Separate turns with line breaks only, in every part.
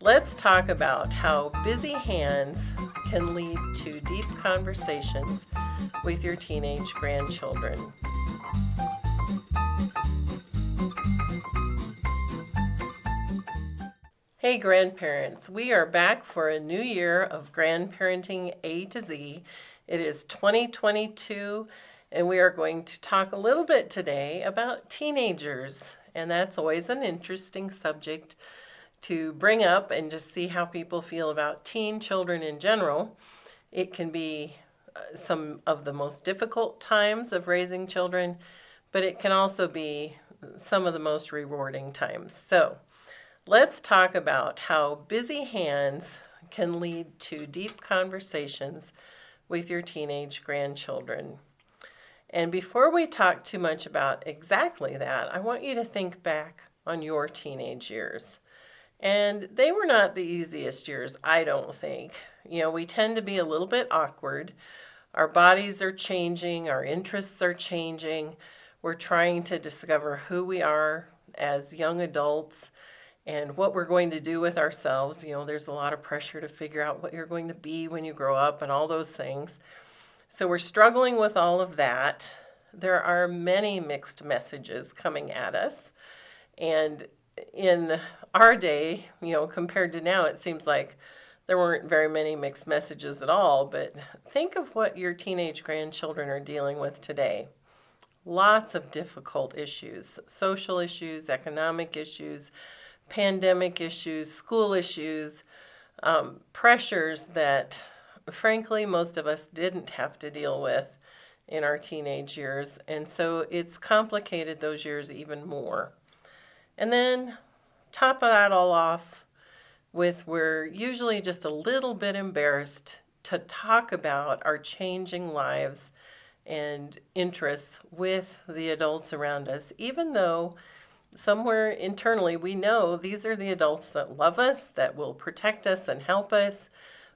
Let's talk about how busy hands can lead to deep conversations with your teenage grandchildren. Hey grandparents, we are back for a new year of Grandparenting A to Z. It is 2022 and we are going to talk a little bit today about teenagers, and that's always an interesting subject to bring up and just see how people feel about teen children in general. It can be some of the most difficult times of raising children, but it can also be some of the most rewarding times. So let's talk about how busy hands can lead to deep conversations with your teenage grandchildren. And before we talk too much about exactly that, I want you to think back on your teenage years. And they were not the easiest years, I don't think. We tend to be a little bit awkward. Our bodies are changing, our interests are changing. We're trying to discover who we are as young adults and what we're going to do with ourselves. There's a lot of pressure to figure out what you're going to be when you grow up and all those things. So we're struggling with all of that. There are many mixed messages coming at us. And in our day, compared to now, it seems like there weren't very many mixed messages at all. But think of what your teenage grandchildren are dealing with today. Lots of difficult issues, social issues, economic issues, pandemic issues, school issues, pressures that frankly most of us didn't have to deal with in our teenage years, and so it's complicated those years even more. And then top of that all off with, we're usually just a little bit embarrassed to talk about our changing lives and interests with the adults around us, even though somewhere internally we know these are the adults that love us, that will protect us and help us,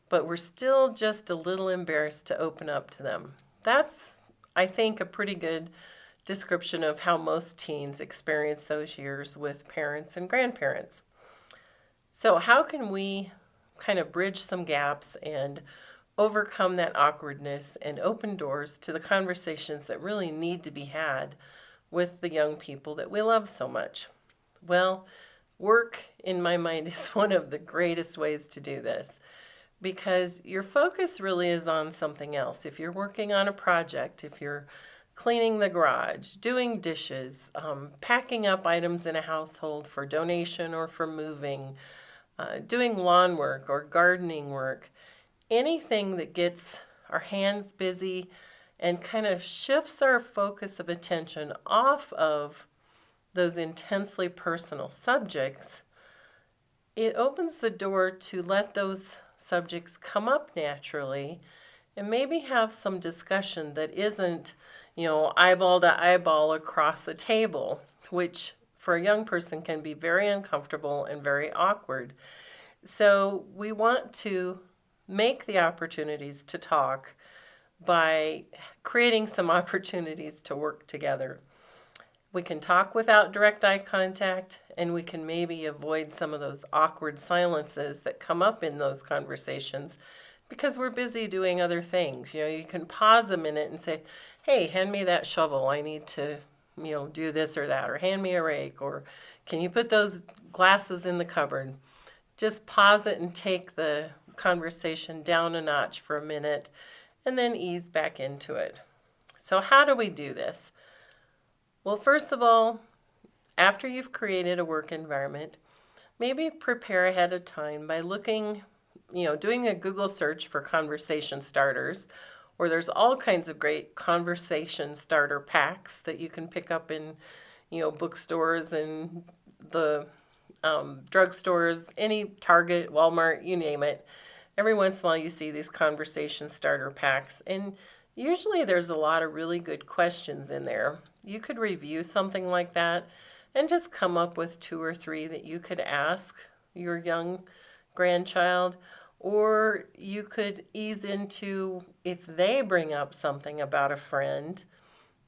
but we're still just a little embarrassed to open up to them. That's, I think, a pretty good description of how most teens experience those years with parents and grandparents. So how can we kind of bridge some gaps and overcome that awkwardness and open doors to the conversations that really need to be had with the young people that we love so much? Well, work, in my mind, is one of the greatest ways to do this, because your focus really is on something else. If you're working on a project, if you're cleaning the garage, doing dishes, packing up items in a household for donation or for moving, doing lawn work or gardening work, anything that gets our hands busy and kind of shifts our focus of attention off of those intensely personal subjects, it opens the door to let those subjects come up naturally and maybe have some discussion that isn't, eyeball to eyeball across a table, which for a young person can be very uncomfortable and very awkward. So we want to make the opportunities to talk by creating some opportunities to work together. We can talk without direct eye contact, and we can maybe avoid some of those awkward silences that come up in those conversations because we're busy doing other things. You can pause a minute and say, hey, hand me that shovel. I need to, do this or that, or hand me a rake, or can you put those glasses in the cupboard? Just pause it and take the conversation down a notch for a minute and then ease back into it. So how do we do this? Well, first of all, after you've created a work environment, maybe prepare ahead of time by looking, doing a Google search for conversation starters, or there's all kinds of great conversation starter packs that you can pick up in, bookstores and the drugstores, any Target, Walmart, you name it. Every once in a while you see these conversation starter packs, and usually there's a lot of really good questions in there. You could review something like that and just come up with 2 or 3 that you could ask your young grandchild, or you could ease into, if they bring up something about a friend,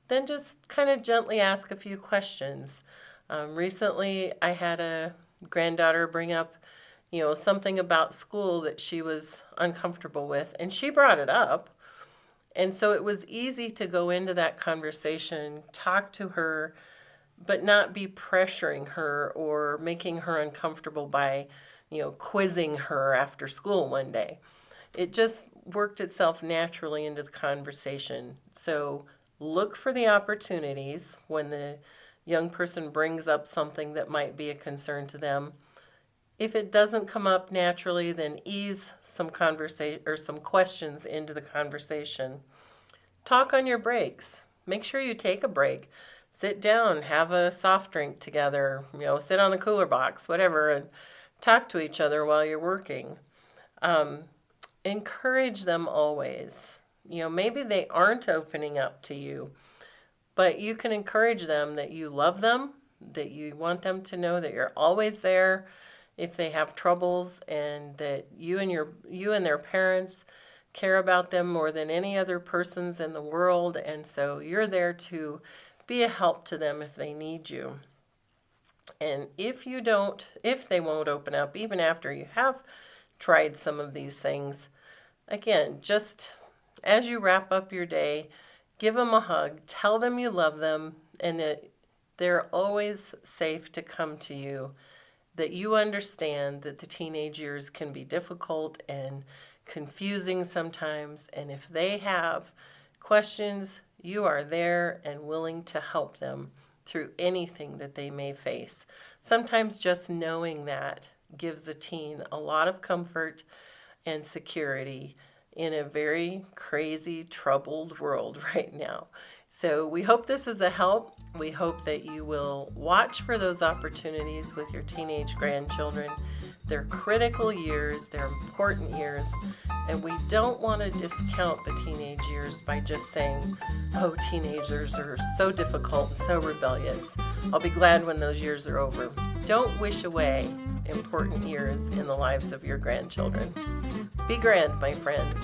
then just kind of gently ask a few questions. Recently I had a granddaughter bring up, something about school that she was uncomfortable with, and she brought it up. And so it was easy to go into that conversation, talk to her, but not be pressuring her or making her uncomfortable by, quizzing her after school one day. It just worked itself naturally into the conversation. So look for the opportunities when the young person brings up something that might be a concern to them. If it doesn't come up naturally, then ease some conversation or some questions into the conversation. Talk on your breaks. Make sure you take a break. Sit down, have a soft drink together, sit on the cooler box, whatever, and talk to each other while you're working. Encourage them always. Maybe they aren't opening up to you, but you can encourage them that you love them, that you want them to know that you're always there if they have troubles, and that you and their parents care about them more than any other persons in the world, and so you're there to be a help to them if they need you. And if they won't open up, even after you have tried some of these things, again, just as you wrap up your day, give them a hug, tell them you love them, and that they're always safe to come to you, that you understand that the teenage years can be difficult and confusing sometimes, and if they have questions, you are there and willing to help them through anything that they may face. Sometimes just knowing that gives a teen a lot of comfort and security in a very crazy, troubled world right now. So we hope this is a help. We hope that you will watch for those opportunities with your teenage grandchildren. They're critical years, they're important years, and we don't want to discount the teenage years by just saying, oh, teenagers are so difficult and so rebellious. I'll be glad when those years are over. Don't wish away important years in the lives of your grandchildren. Be grand, my friends.